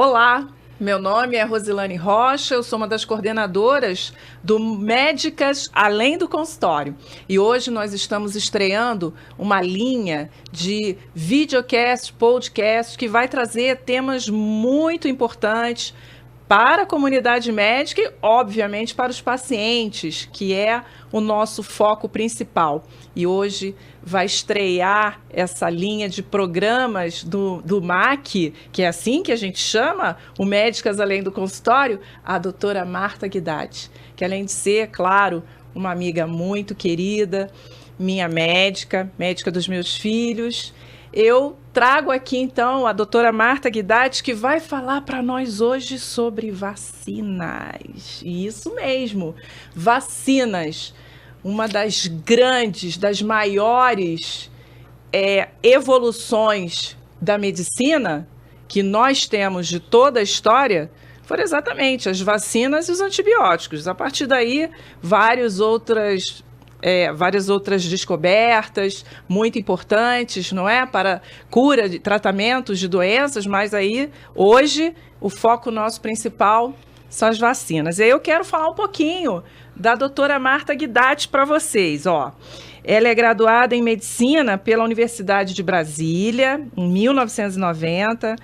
Olá, meu nome é Rosilane Rocha, eu sou uma das coordenadoras do Médicas Além do Consultório. E hoje nós estamos estreando uma linha de videocast, podcast, que vai trazer temas muito importantes para a comunidade médica e, obviamente, para os pacientes, que é o nosso foco principal. E hoje vai estrear essa linha de programas do MAC, que é assim que a gente chama, o Médicas Além do Consultório, a doutora Marta Guidati, que além de ser, claro, uma amiga muito querida, minha médica dos meus filhos, eu trago aqui, então, a doutora Marta Guidati, que vai falar para nós hoje sobre vacinas. Isso mesmo, vacinas. Uma das grandes, das maiores evoluções da medicina que nós temos de toda a história foram exatamente as vacinas e os antibióticos. A partir daí, várias outras descobertas muito importantes, não é? Para cura, de tratamentos de doenças, mas aí, hoje, o foco nosso principal são as vacinas. E aí eu quero falar um pouquinho da doutora Marta Guidati para vocês, ó. Ela é graduada em Medicina pela Universidade de Brasília, em 1990.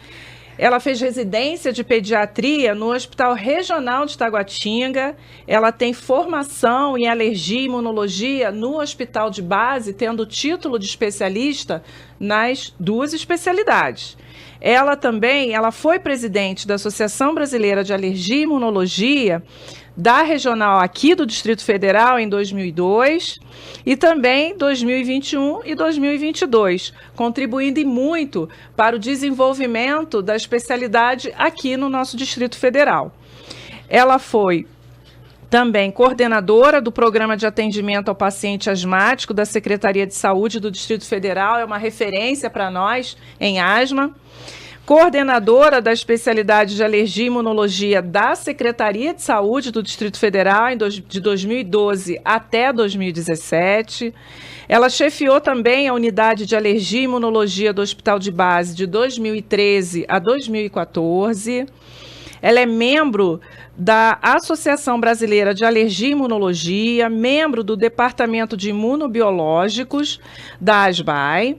Ela fez residência de pediatria no Hospital Regional de Taguatinga. Ela tem formação em alergia e imunologia no Hospital de Base, tendo título de especialista nas duas especialidades. Ela foi presidente da Associação Brasileira de Alergia e Imunologia, da regional aqui do Distrito Federal em 2002 e também 2021 e 2022, contribuindo muito para o desenvolvimento da especialidade aqui no nosso Distrito Federal. Ela foi também coordenadora do Programa de Atendimento ao Paciente Asmático da Secretaria de Saúde do Distrito Federal, é uma referência para nós em asma. Coordenadora da especialidade de alergia e imunologia da Secretaria de Saúde do Distrito Federal de 2012 até 2017. Ela chefiou também a unidade de alergia e imunologia do Hospital de Base de 2013 a 2014. Ela é membro da Associação Brasileira de Alergia e Imunologia, membro do Departamento de Imunobiológicos da ASBAI,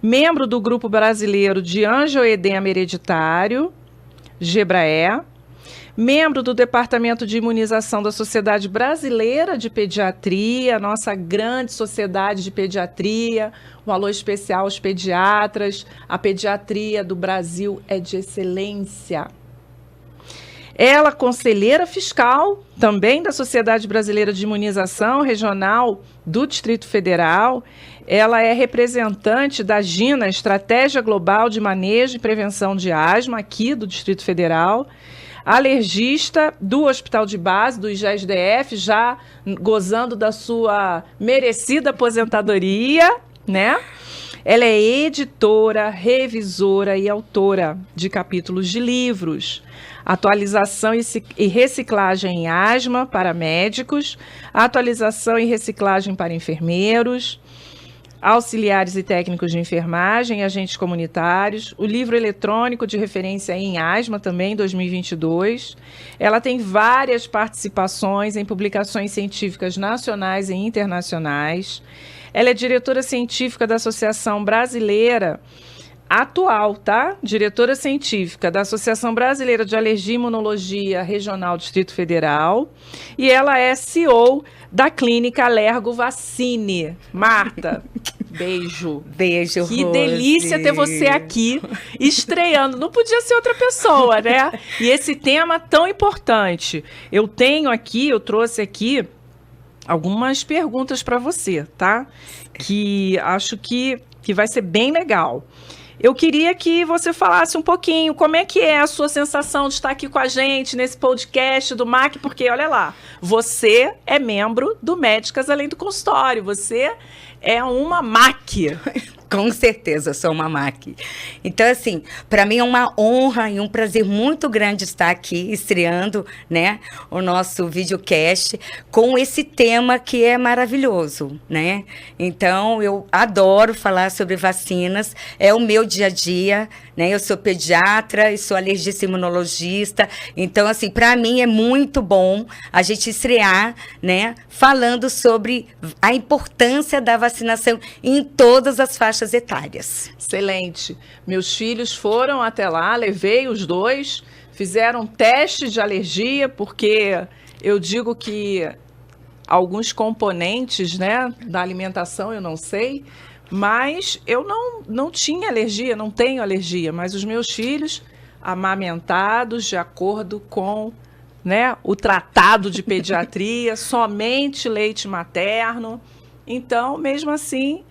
membro do Grupo Brasileiro de Angioedema Hereditário, GBRAE, membro do Departamento de Imunização da Sociedade Brasileira de Pediatria, nossa grande sociedade de pediatria, um alô especial aos pediatras. A pediatria do Brasil é de excelência. Ela, conselheira fiscal, também da Sociedade Brasileira de Imunização Regional do Distrito Federal. Ela é representante da GINA, Estratégia Global de Manejo e Prevenção de Asma, aqui do Distrito Federal. Alergista do Hospital de Base, do IGES-DF, já gozando da sua merecida aposentadoria, né? Ela é editora, revisora e autora de capítulos de livros, atualização e reciclagem em asma para médicos, atualização e reciclagem para enfermeiros, auxiliares e técnicos de enfermagem, agentes comunitários, o livro eletrônico de referência em asma também, 2022. Ela tem várias participações em publicações científicas nacionais e internacionais. Ela é diretora científica da Associação Brasileira atual, tá? Diretora científica da Associação Brasileira de Alergia e Imunologia Regional Distrito Federal. E ela é CEO da Clínica Alergo Vacine. Marta, beijo. Beijo, Que Rose. delícia ter você aqui, estreando. Não podia ser outra pessoa, né? E esse tema tão importante. Eu trouxe aqui algumas perguntas para você, tá? Que acho que vai ser bem legal. Eu queria que você falasse um pouquinho como é que é a sua sensação de estar aqui com a gente nesse podcast do MAC, porque, olha lá, você é membro do Médicas Além do Consultório, você é uma MAC. Com certeza, eu sou uma Mac. Então, assim, para mim é uma honra e um prazer muito grande estar aqui estreando, né, o nosso videocast com esse tema que é maravilhoso, né? Então, eu adoro falar sobre vacinas, é o meu dia a dia, né? Eu sou pediatra e sou alergista imunologista. Então, assim, para mim é muito bom a gente estrear, né, falando sobre a importância da vacinação em todas as faixas etárias. Excelente. Meus filhos foram até lá, levei os dois, fizeram teste de alergia, porque eu digo que alguns componentes, né, da alimentação eu não sei, mas eu não tinha alergia, não tenho alergia, mas os meus filhos amamentados de acordo com, né, o tratado de pediatria, somente leite materno. Então, mesmo assim,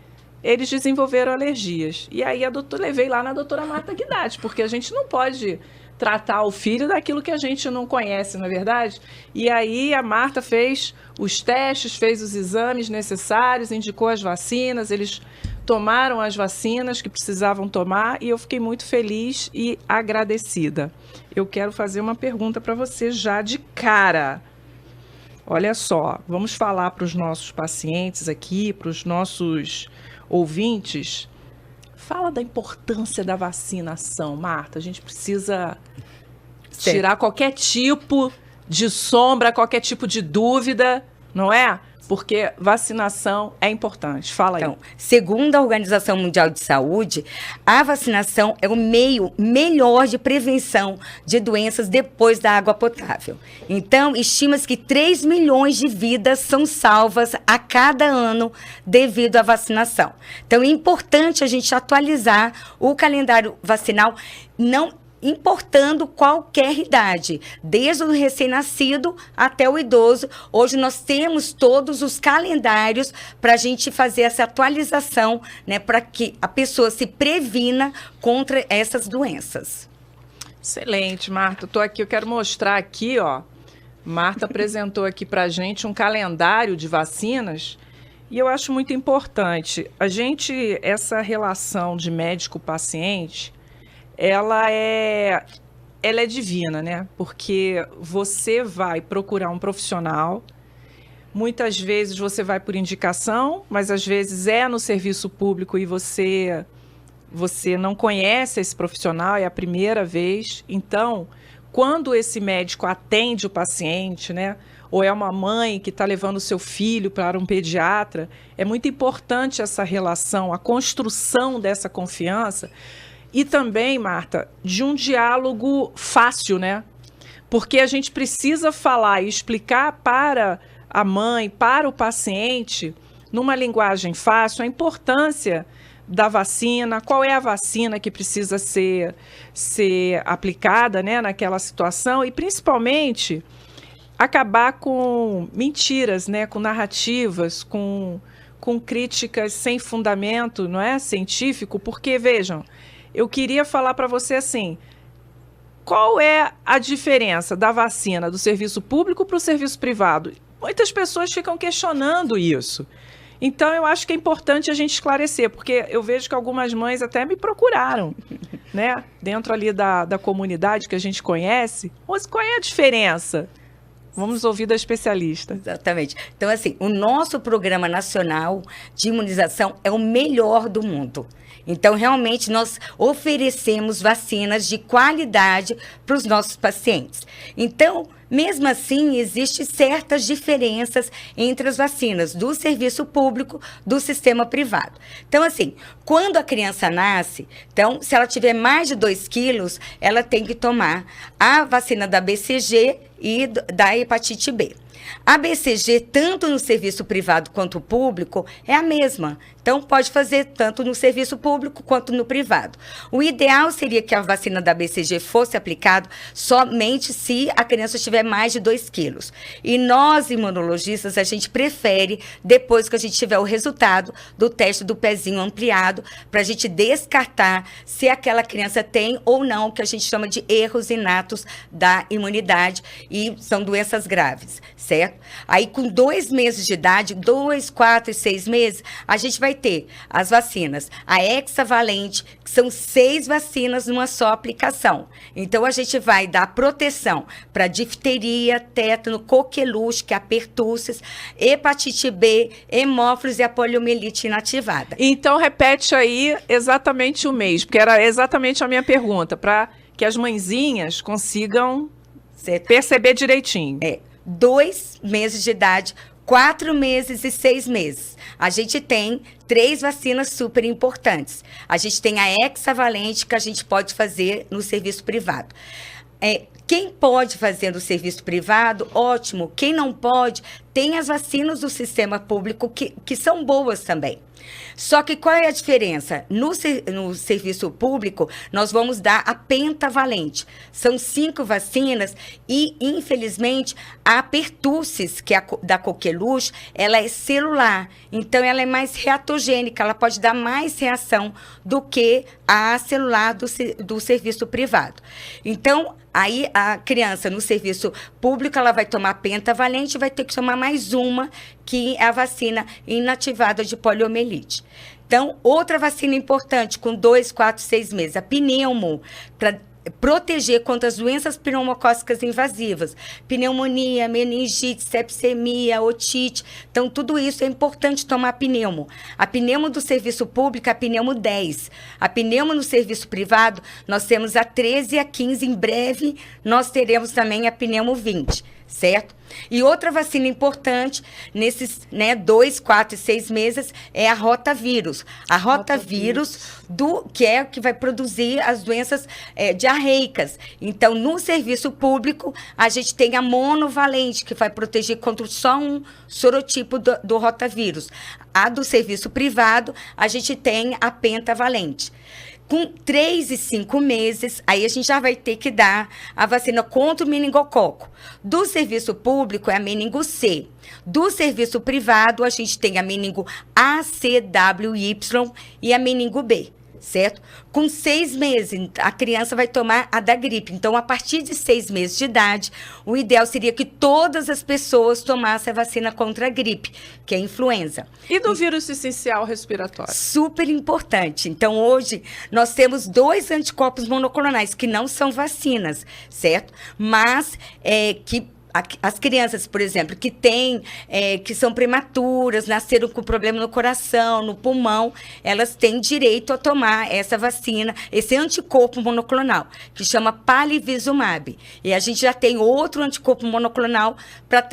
eles desenvolveram alergias. E aí levei lá na doutora Marta Guidatt, porque a gente não pode tratar o filho daquilo que a gente não conhece, não é verdade? E aí a Marta fez os testes, fez os exames necessários, indicou as vacinas, eles tomaram as vacinas que precisavam tomar e eu fiquei muito feliz e agradecida. Eu quero fazer uma pergunta para você já de cara. Olha só, vamos falar para os nossos pacientes aqui, para os nossos ouvintes. Fala da importância da vacinação, Marta. A gente precisa tirar qualquer tipo de sombra, qualquer tipo de dúvida, não é? Porque vacinação é importante. Fala aí. Então, segundo a Organização Mundial de Saúde, a vacinação é o meio melhor de prevenção de doenças depois da água potável. Então, estima-se que 3 milhões de vidas são salvas a cada ano devido à vacinação. Então, é importante a gente atualizar o calendário vacinal, não importando qualquer idade, desde o recém-nascido até o idoso. Hoje nós temos todos os calendários para a gente fazer essa atualização, né, para que a pessoa se previna contra essas doenças. Excelente, Marta. Estou aqui, eu quero mostrar aqui, ó. Marta apresentou aqui para a gente um calendário de vacinas e eu acho muito importante. Essa relação de médico-paciente, ela é divina, né? Porque você vai procurar um profissional, muitas vezes você vai por indicação, mas às vezes é no serviço público e você não conhece esse profissional, é a primeira vez. Então, quando esse médico atende o paciente, né? Ou é uma mãe que está levando o seu filho para um pediatra, é muito importante essa relação, a construção dessa confiança. E também, Marta, de um diálogo fácil, né? Porque a gente precisa falar e explicar para a mãe, para o paciente, numa linguagem fácil, a importância da vacina, qual é a vacina que precisa ser aplicada, né, naquela situação e, principalmente, acabar com mentiras, né, com narrativas, com críticas sem fundamento, não é, científico, porque, vejam, eu queria falar para você assim, qual é a diferença da vacina do serviço público para o serviço privado? Muitas pessoas ficam questionando isso. Então, eu acho que é importante a gente esclarecer, porque eu vejo que algumas mães até me procuraram, né? Dentro ali da comunidade que a gente conhece. Mas qual é a diferença? Vamos ouvir da especialista. Exatamente. Então, assim, o nosso Programa Nacional de Imunização é o melhor do mundo. Então, realmente, nós oferecemos vacinas de qualidade para os nossos pacientes. Então, mesmo assim, existem certas diferenças entre as vacinas do serviço público, do sistema privado. Então, assim, quando a criança nasce, então, se ela tiver mais de 2 quilos, ela tem que tomar a vacina da BCG e da hepatite B. A BCG, tanto no serviço privado quanto público, é a mesma. Então, pode fazer tanto no serviço público quanto no privado. O ideal seria que a vacina da BCG fosse aplicada somente se a criança tiver mais de 2 quilos. E nós, imunologistas, a gente prefere, depois que a gente tiver o resultado do teste do pezinho ampliado, para a gente descartar se aquela criança tem ou não o que a gente chama de erros inatos da imunidade, e são doenças graves. certo? Aí, com 2 meses de idade, 2, 4 e 6 meses, a gente vai ter as vacinas. A hexavalente, que são 6 vacinas numa só aplicação. Então, a gente vai dar proteção para difteria, tétano, coqueluche, que é a pertussis, hepatite B, hemófilos e a poliomielite inativada. Então, repete aí exatamente o mês, porque era exatamente a minha pergunta, para que as mãezinhas consigam perceber direitinho. 2 meses de idade, 4 meses e 6 meses. A gente tem 3 vacinas super importantes. A gente tem a hexavalente, que a gente pode fazer no serviço privado. Quem pode fazer no serviço privado, ótimo. Quem não pode, tem as vacinas do sistema público que são boas também. Só que qual é a diferença? No serviço público, nós vamos dar a pentavalente. São 5 vacinas e, infelizmente, a pertussis, que é da coqueluche, ela é celular. Então, ela é mais reatogênica, ela pode dar mais reação do que a celular do serviço privado. Então, aí a criança no serviço público, ela vai tomar pentavalente e vai ter que tomar mais uma, que é a vacina inativada de poliomielite. Então, outra vacina importante, com 2, 4, 6 meses, a pneumo, para proteger contra as doenças pneumocócicas invasivas, pneumonia, meningite, sepsemia, otite. Então, tudo isso é importante tomar pneumo. A pneumo do serviço público é a pneumo 10. A pneumo no serviço privado, nós temos a 13 e a 15. Em breve, nós teremos também a pneumo 20. Certo? E outra vacina importante, nesses 2, 4 e 6 meses, é a rotavírus. A rotavírus, que é o que vai produzir as doenças diarreicas. Então, no serviço público, a gente tem a monovalente, que vai proteger contra só um sorotipo do rotavírus. A do serviço privado, a gente tem a pentavalente. Com 3 e 5 meses, aí a gente já vai ter que dar a vacina contra o meningococo. Do serviço público é a meningo C. Do serviço privado, a gente tem a meningo ACWY e a meningo B. Certo? Com 6 meses, a criança vai tomar a da gripe. Então, a partir de 6 meses de idade, o ideal seria que todas as pessoas tomassem a vacina contra a gripe, que é a influenza. E do vírus essencial respiratório? Super importante. Então, hoje, nós temos 2 anticorpos monoclonais, que não são vacinas, certo? Mas, as crianças, por exemplo, que são prematuras, nasceram com problema no coração, no pulmão, elas têm direito a tomar essa vacina, esse anticorpo monoclonal, que chama palivizumab. E a gente já tem outro anticorpo monoclonal para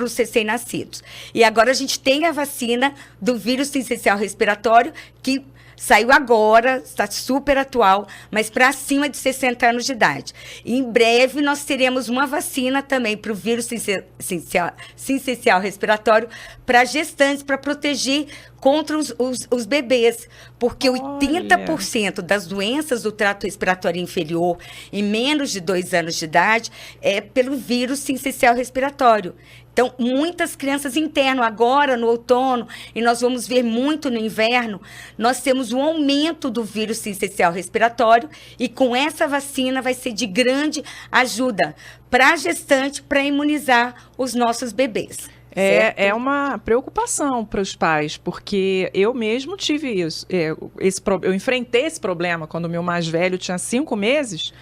os recém-nascidos. E agora a gente tem a vacina do vírus sincicial respiratório, que saiu agora, está super atual, mas para acima de 60 anos de idade. E em breve nós teremos uma vacina também para o vírus sincicial respiratório para gestantes, para proteger contra os bebês, porque 80% das doenças do trato respiratório inferior em menos de 2 anos de idade é pelo vírus sincicial respiratório. Então, muitas crianças internam agora no outono, e nós vamos ver muito no inverno, nós temos um aumento do vírus sincicial respiratório, e com essa vacina vai ser de grande ajuda para a gestante, para imunizar os nossos bebês. É uma preocupação para os pais, porque eu mesmo tive isso. Eu enfrentei esse problema quando o meu mais velho tinha 5 meses.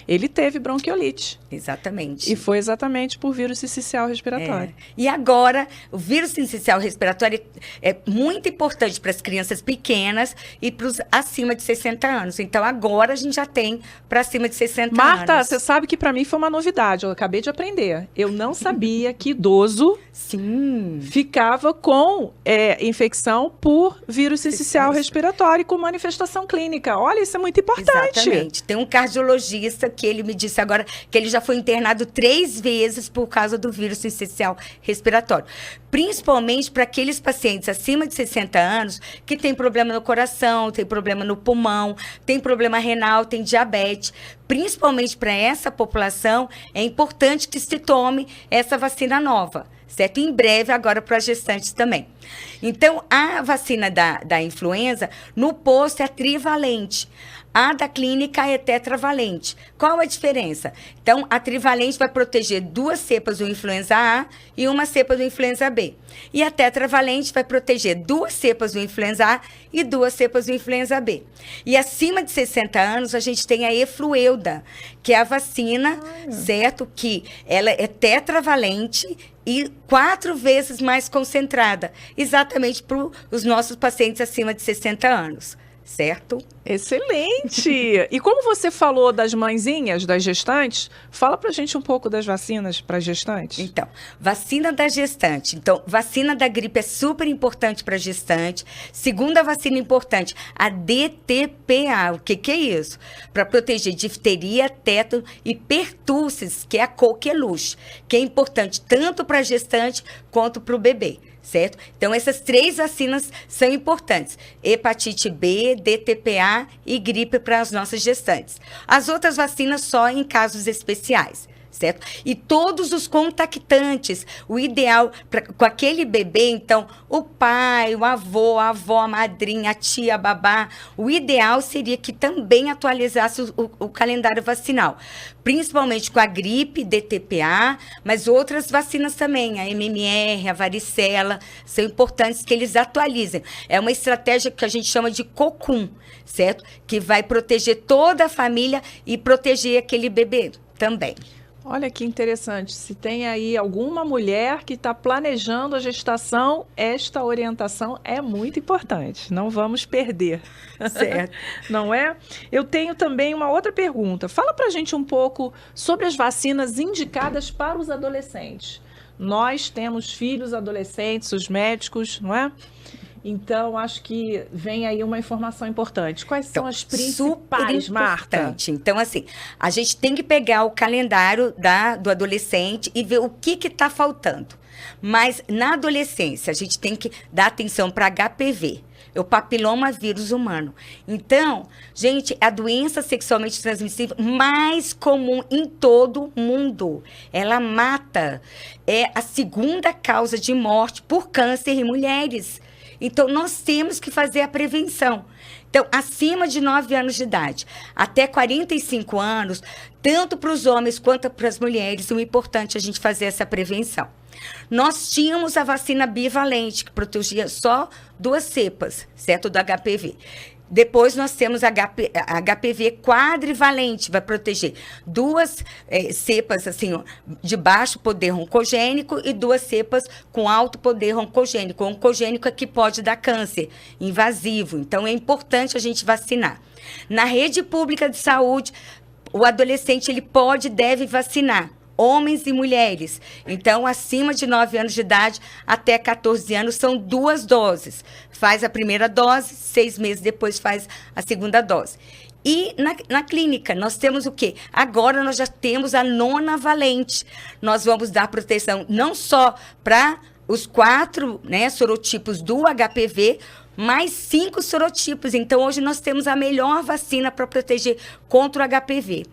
Ele teve bronquiolite. Exatamente. E foi exatamente por vírus sincicial respiratório. E agora, o vírus sincicial respiratório é muito importante para as crianças pequenas e para os acima de 60 anos. Então, agora a gente já tem para acima de 60 anos. Marta, você sabe que para mim foi uma novidade. Eu acabei de aprender. Eu não sabia que idoso ficava com infecção por vírus sincicial respiratório com manifestação clínica. Olha, isso é muito importante. Exatamente. Tem um cardiologista que ele me disse agora que ele já foi internado 3 vezes por causa do vírus sincicial respiratório. Principalmente para aqueles pacientes acima de 60 anos que têm problema no coração, tem problema no pulmão, tem problema renal, tem diabetes. Principalmente para essa população, é importante que se tome essa vacina nova, certo? Em breve, agora para as gestantes também. Então, a vacina da influenza, no posto, é a trivalente. A da clínica é tetravalente. Qual a diferença? Então, a trivalente vai proteger 2 cepas do influenza A e 1 cepa do influenza B. E a tetravalente vai proteger 2 cepas do influenza A e 2 cepas do influenza B. E acima de 60 anos, a gente tem a Efluelda, que é a vacina, certo? Que ela é tetravalente e 4 vezes mais concentrada, exatamente para os nossos pacientes acima de 60 anos. Certo? Excelente! E como você falou das mãezinhas, das gestantes, fala pra gente um pouco das vacinas para gestantes. Então, vacina da gestante. Então, vacina da gripe é super importante para gestante. Segunda vacina importante, a DTPA. O que é isso? Para proteger difteria, tétano e pertussis, que é a coqueluche, que é importante tanto para gestante quanto para o bebê. Certo? Então, essas 3 vacinas são importantes. Hepatite B, DTPA e gripe para as nossas gestantes. As outras vacinas só em casos especiais. Certo? E todos os contactantes, o ideal com aquele bebê, então, o pai, o avô, a avó, a madrinha, a tia, a babá, o ideal seria que também atualizasse o calendário vacinal, principalmente com a gripe, DTPA, mas outras vacinas também, a MMR, a varicela, são importantes que eles atualizem. É uma estratégia que a gente chama de cocum, certo? Que vai proteger toda a família e proteger aquele bebê também. Olha que interessante, se tem aí alguma mulher que está planejando a gestação, esta orientação é muito importante, não vamos perder. Certo. Não é? Eu tenho também uma outra pergunta, fala pra gente um pouco sobre as vacinas indicadas para os adolescentes. Nós temos filhos adolescentes, os médicos, não é? Então, acho que vem aí uma informação importante. Quais são as principais, Marta? Então, assim, a gente tem que pegar o calendário do adolescente e ver o que está faltando. Mas, na adolescência, a gente tem que dar atenção para HPV, o papiloma vírus humano. Então, gente, é a doença sexualmente transmissível mais comum em todo o mundo. Ela mata. É a segunda causa de morte por câncer em mulheres. Então, nós temos que fazer a prevenção. Então, acima de 9 anos de idade, até 45 anos, tanto para os homens quanto para as mulheres, é importante a gente fazer essa prevenção. Nós tínhamos a vacina bivalente, que protegia só 2 cepas, certo, do HPV. Depois nós temos a HPV quadrivalente, vai proteger 2 cepas assim, de baixo poder oncogênico e 2 cepas com alto poder oncogênico. O oncogênico é que pode dar câncer invasivo, então é importante a gente vacinar. Na rede pública de saúde, o adolescente ele pode e deve vacinar. Homens e mulheres. Então, acima de 9 anos de idade até 14 anos, são 2 doses. Faz a primeira dose, 6 meses depois faz a segunda dose. E na clínica, nós temos o quê? Agora nós já temos a nonavalente. Nós vamos dar proteção não só para os 4 sorotipos do HPV, mais 5 sorotipos. Então, hoje nós temos a melhor vacina para proteger contra o HPV.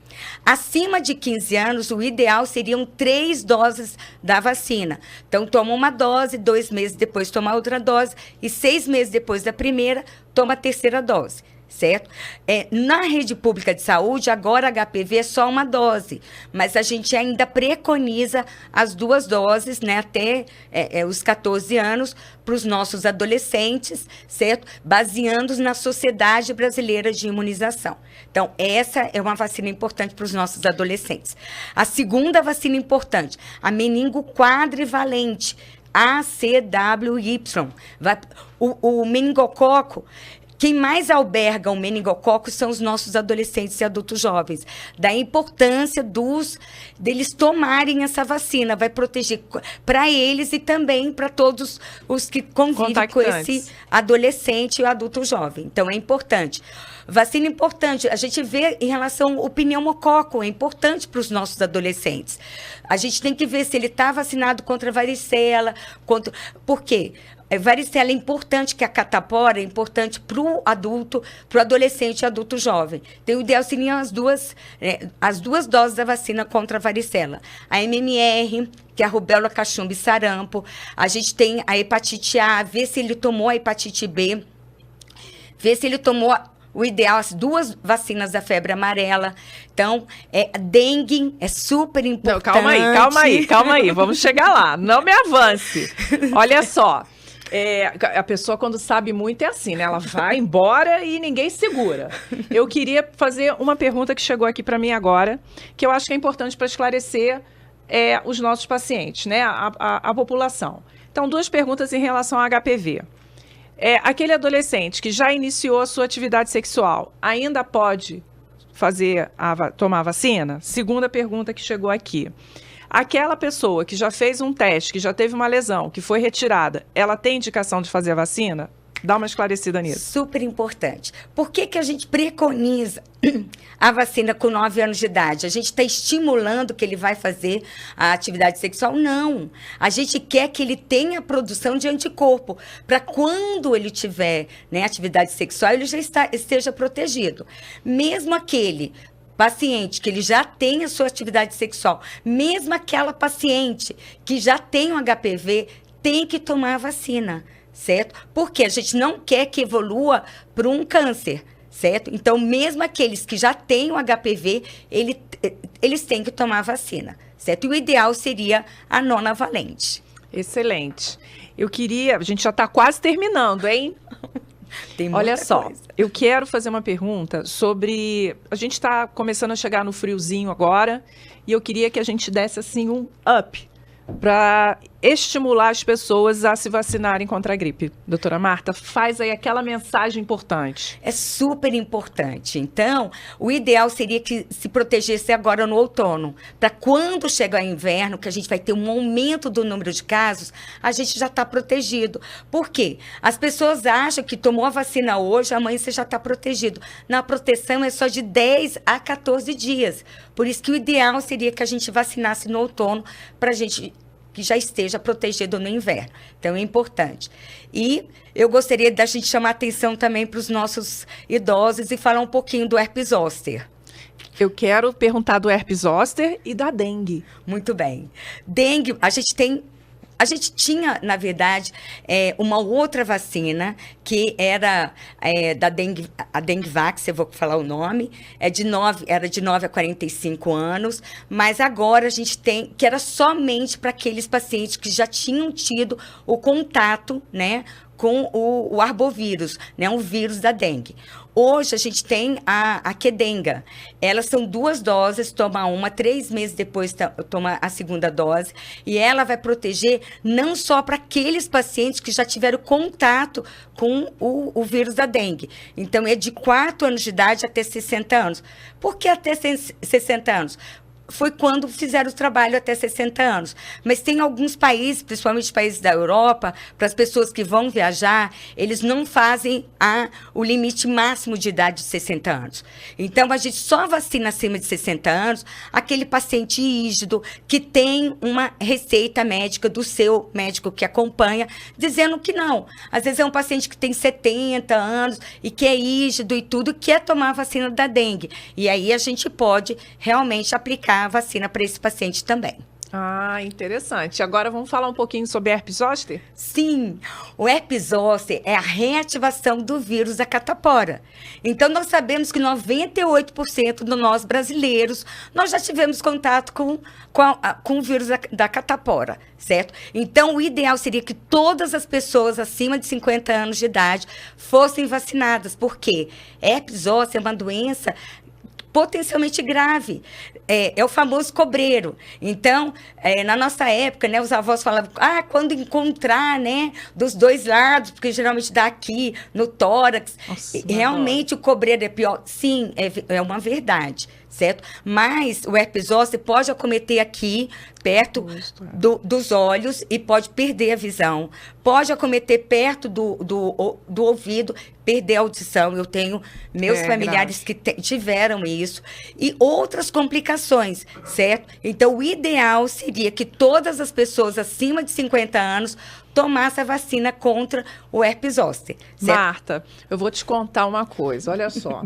Acima de 15 anos, o ideal seriam 3 doses da vacina. Então, toma uma dose, 2 meses depois toma outra dose e 6 meses depois da primeira, toma a terceira dose. Certo? Na rede pública de saúde, agora HPV é só uma dose, mas a gente ainda preconiza as 2 doses, até os 14 anos, para os nossos adolescentes, certo? Baseando-nos na Sociedade Brasileira de Imunização. Então, essa é uma vacina importante para os nossos adolescentes. A segunda vacina importante, a meningo quadrivalente, ACWY. O meningococo, quem mais alberga o meningococo são os nossos adolescentes e adultos jovens. Da importância deles tomarem essa vacina. Vai proteger para eles e também para todos os que convivem com esse adolescente e adulto jovem. Então, é importante. Vacina importante, a gente vê em relação ao pneumococo, é importante para os nossos adolescentes. A gente tem que ver se ele está vacinado contra a varicela, por quê? Varicela é importante, que a catapora é importante para o adulto, para o adolescente e adulto jovem. Então, o ideal seriam as duas doses da vacina contra a varicela. A MMR, que é a rubéola, cachumba e sarampo. A gente tem a hepatite A, ver se ele tomou a hepatite B, ver se ele tomou o ideal, as 2 vacinas da febre amarela. Então, dengue é super importante. Não, calma aí, vamos chegar lá. Não me avance. Olha só. A pessoa, quando sabe muito, é assim, né? Ela vai embora e ninguém segura. Eu queria fazer uma pergunta que chegou aqui para mim agora, que eu acho que é importante para esclarecer os nossos pacientes, né? A população. Então, 2 perguntas em relação ao HPV. Aquele adolescente que já iniciou a sua atividade sexual, ainda pode tomar a vacina? Segunda pergunta que chegou aqui. Aquela pessoa que já fez um teste, que já teve uma lesão, que foi retirada, ela tem indicação de fazer a vacina? Dá uma esclarecida nisso. Super importante. Por que a gente preconiza a vacina com 9 anos de idade? A gente está estimulando que ele vai fazer a atividade sexual? Não. A gente quer que ele tenha a produção de anticorpo, para quando ele tiver, né, atividade sexual, ele já esteja protegido. Mesmo aquele paciente que ele já tem a sua atividade sexual, mesmo aquela paciente que já tem um HPV, tem que tomar a vacina, certo? Porque a gente não quer que evolua para um câncer, certo? Então, mesmo aqueles que já têm o HPV, eles têm que tomar a vacina, certo? E o ideal seria a nonavalente. Excelente. A gente já está quase terminando, hein? Olha só, eu quero fazer uma pergunta sobre... A gente está começando a chegar no friozinho agora e eu queria que a gente desse assim um up para estimular as pessoas a se vacinarem contra a gripe. Doutora Marta, faz aí aquela mensagem importante. É super importante. Então, o ideal seria que se protegesse agora no outono, para quando chegar o inverno, que a gente vai ter um aumento do número de casos, a gente já está protegido. Por quê? As pessoas acham que tomou a vacina hoje, amanhã você já está protegido. Na proteção é só de 10 a 14 dias. Por isso que o ideal seria que a gente vacinasse no outono, para a gente que já esteja protegido no inverno. Então, é importante. E eu gostaria da gente chamar atenção também para os nossos idosos e falar um pouquinho do herpes zoster. Eu quero perguntar do herpes zoster e da dengue. Muito bem. Dengue, a gente tinha, na verdade, uma outra vacina que era da dengue, a Dengvax, eu vou falar o nome, era de 9 a 45 anos, mas agora a gente tem, que era somente para aqueles pacientes que já tinham tido o contato, né, com o arbovírus, né, o vírus da dengue. Hoje a gente tem a Qdenga. Elas são 2 doses, toma uma, 3 meses depois toma a segunda dose. E ela vai proteger não só para aqueles pacientes que já tiveram contato com o vírus da dengue. Então, é de 4 anos de idade até 60 anos. Por que até 60 anos? Foi quando fizeram o trabalho até 60 anos. Mas tem alguns países, principalmente países da Europa, para as pessoas que vão viajar, eles não fazem o limite máximo de idade de 60 anos. Então, a gente só vacina acima de 60 anos aquele paciente rígido que tem uma receita médica do seu médico que acompanha, dizendo que não. Às vezes é um paciente que tem 70 anos e que é rígido e tudo, quer tomar a vacina da dengue. E aí a gente pode realmente aplicar a vacina para esse paciente também. Ah, interessante. Agora vamos falar um pouquinho sobre herpes zoster? Sim, o herpes zoster é a reativação do vírus da catapora. Então, nós sabemos que 98% de nós brasileiros, nós já tivemos contato com o vírus da catapora, certo? Então, o ideal seria que todas as pessoas acima de 50 anos de idade fossem vacinadas, porque herpes zoster é uma doença potencialmente grave. É o famoso cobreiro. Então, na nossa época, né, os avós falavam, quando encontrar, né, dos 2 lados, porque geralmente dá aqui, no tórax. Nossa, realmente o cobreiro é pior. Sim, é uma verdade, certo? Mas o herpes zoster pode acometer aqui, perto dos olhos, e pode perder a visão. Pode acometer perto do ouvido, perder a audição. Eu tenho meus familiares que tiveram isso. E outras complicações, certo? Então, o ideal seria que todas as pessoas acima de 50 anos tomassem a vacina contra o herpes zoster. Certo? Marta, eu vou te contar uma coisa. Olha só.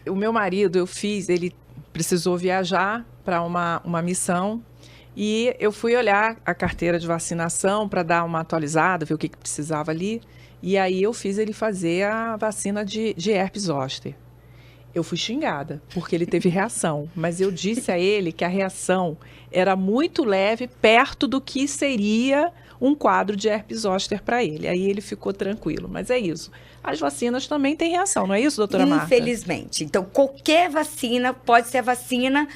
O meu marido, ele precisou viajar para uma missão e eu fui olhar a carteira de vacinação para dar uma atualizada, ver o que precisava ali. E aí eu fiz ele fazer a vacina de herpes zoster. Eu fui xingada, porque ele teve reação. Mas eu disse a ele que a reação era muito leve, perto do que seria um quadro de herpes zoster para ele. Aí ele ficou tranquilo. Mas é isso. As vacinas também têm reação, não é isso, doutora Marta? Infelizmente. Então, qualquer vacina, pode ser a vacina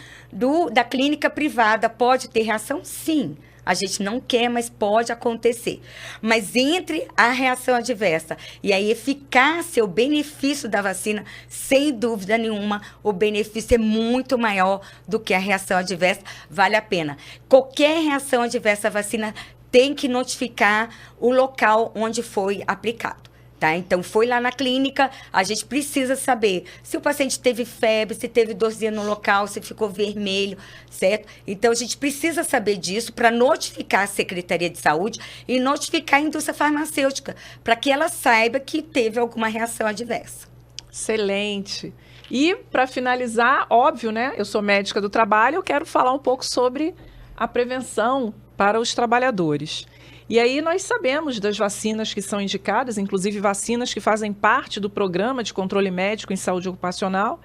da clínica privada, pode ter reação? Sim. A gente não quer, mas pode acontecer. Mas entre a reação adversa e a eficácia, o benefício da vacina, sem dúvida nenhuma, o benefício é muito maior do que a reação adversa. Vale a pena. Qualquer reação adversa à vacina tem que notificar o local onde foi aplicado. Tá? Então, foi lá na clínica, a gente precisa saber se o paciente teve febre, se teve dorzinha no local, se ficou vermelho, certo? Então, a gente precisa saber disso para notificar a Secretaria de Saúde e notificar a indústria farmacêutica, para que ela saiba que teve alguma reação adversa. Excelente. E, para finalizar, óbvio, né? Eu sou médica do trabalho, eu quero falar um pouco sobre a prevenção para os trabalhadores. E aí nós sabemos das vacinas que são indicadas, inclusive vacinas que fazem parte do programa de controle médico em saúde ocupacional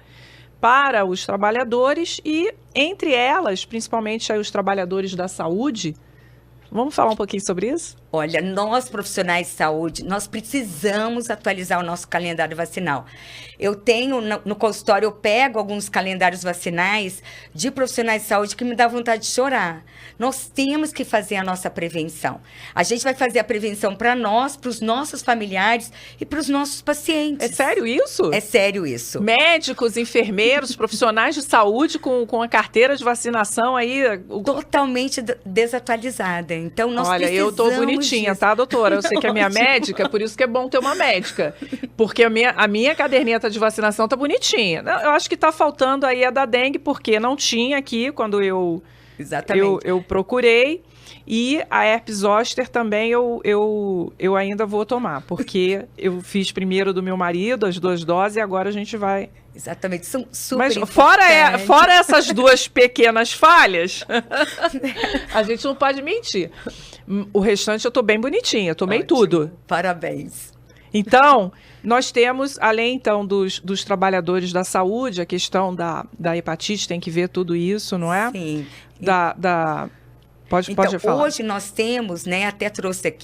para os trabalhadores e, entre elas, principalmente aí os trabalhadores da saúde. Vamos falar um pouquinho sobre isso? Olha, nós profissionais de saúde, nós precisamos atualizar o nosso calendário vacinal. Eu tenho, no consultório, eu pego alguns calendários vacinais de profissionais de saúde que me dá vontade de chorar. Nós temos que fazer a nossa prevenção. A gente vai fazer a prevenção para nós, para os nossos familiares e para os nossos pacientes. É sério isso? É sério isso. Médicos, enfermeiros, profissionais de saúde com a carteira de vacinação aí... Totalmente desatualizada. Então, nós precisamos... Olha, eu tô bonitinha, tá, doutora? Eu sei que é minha médica, por isso que é bom ter uma médica. Porque a minha caderneta de vacinação tá bonitinha. Eu acho que tá faltando aí a da dengue, porque não tinha aqui quando eu procurei. E a herpes zoster também eu ainda vou tomar, porque eu fiz primeiro do meu marido, as 2 doses, e agora a gente vai... Exatamente, são super Mas fora essas 2 pequenas falhas, a gente não pode mentir. O restante eu tô bem bonitinha, tomei tudo. Parabéns. Então, nós temos, além então dos trabalhadores da saúde, a questão da hepatite, tem que ver tudo isso, não é? Sim. Pode falar. Hoje nós temos, né, até trouxe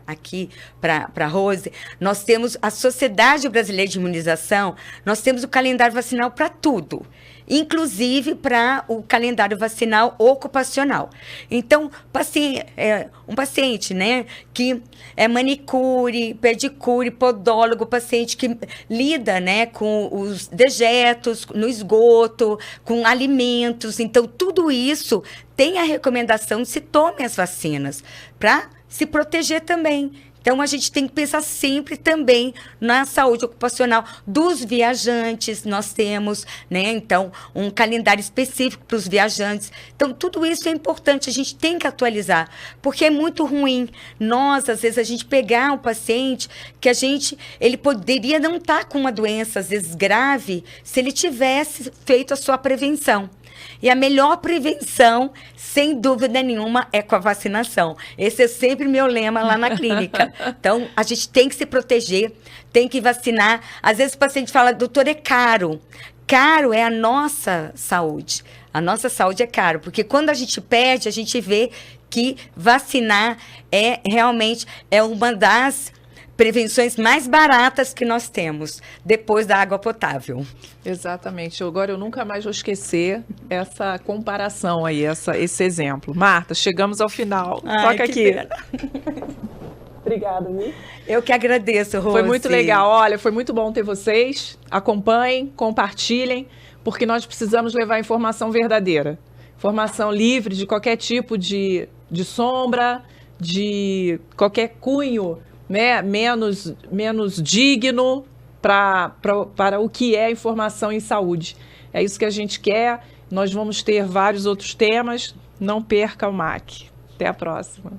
aqui para a Rose, nós temos a Sociedade Brasileira de Imunização, nós temos o calendário vacinal para tudo, inclusive para o calendário vacinal ocupacional. Então, um paciente, né, que é manicure, pedicure, podólogo, paciente que lida, né, com os dejetos no esgoto, com alimentos, então tudo isso tem a recomendação de se tome as vacinas para se proteger também. Então, a gente tem que pensar sempre também na saúde ocupacional dos viajantes. Nós temos, né, então, um calendário específico para os viajantes. Então, tudo isso é importante, a gente tem que atualizar, porque é muito ruim nós, às vezes, a gente pegar um paciente que ele poderia não estar com uma doença, às vezes, grave, se ele tivesse feito a sua prevenção. E a melhor prevenção, sem dúvida nenhuma, é com a vacinação. Esse é sempre meu lema lá na clínica. Então, a gente tem que se proteger, tem que vacinar. Às vezes o paciente fala, doutor, é caro. Caro é a nossa saúde. A nossa saúde é caro, porque quando a gente perde, a gente vê que vacinar realmente é uma das prevenções mais baratas que nós temos, depois da água potável. Exatamente. Agora eu nunca mais vou esquecer essa comparação aí, esse exemplo. Marta, chegamos ao final. Toca aqui. Obrigada, viu? Eu que agradeço, Rose. Foi muito legal. Olha, foi muito bom ter vocês. Acompanhem, compartilhem, porque nós precisamos levar informação verdadeira. Informação livre de qualquer tipo de sombra, de qualquer cunho, né, menos digno para o que é informação em saúde. É isso que a gente quer. Nós vamos ter vários outros temas. Não perca o MAC. Até a próxima.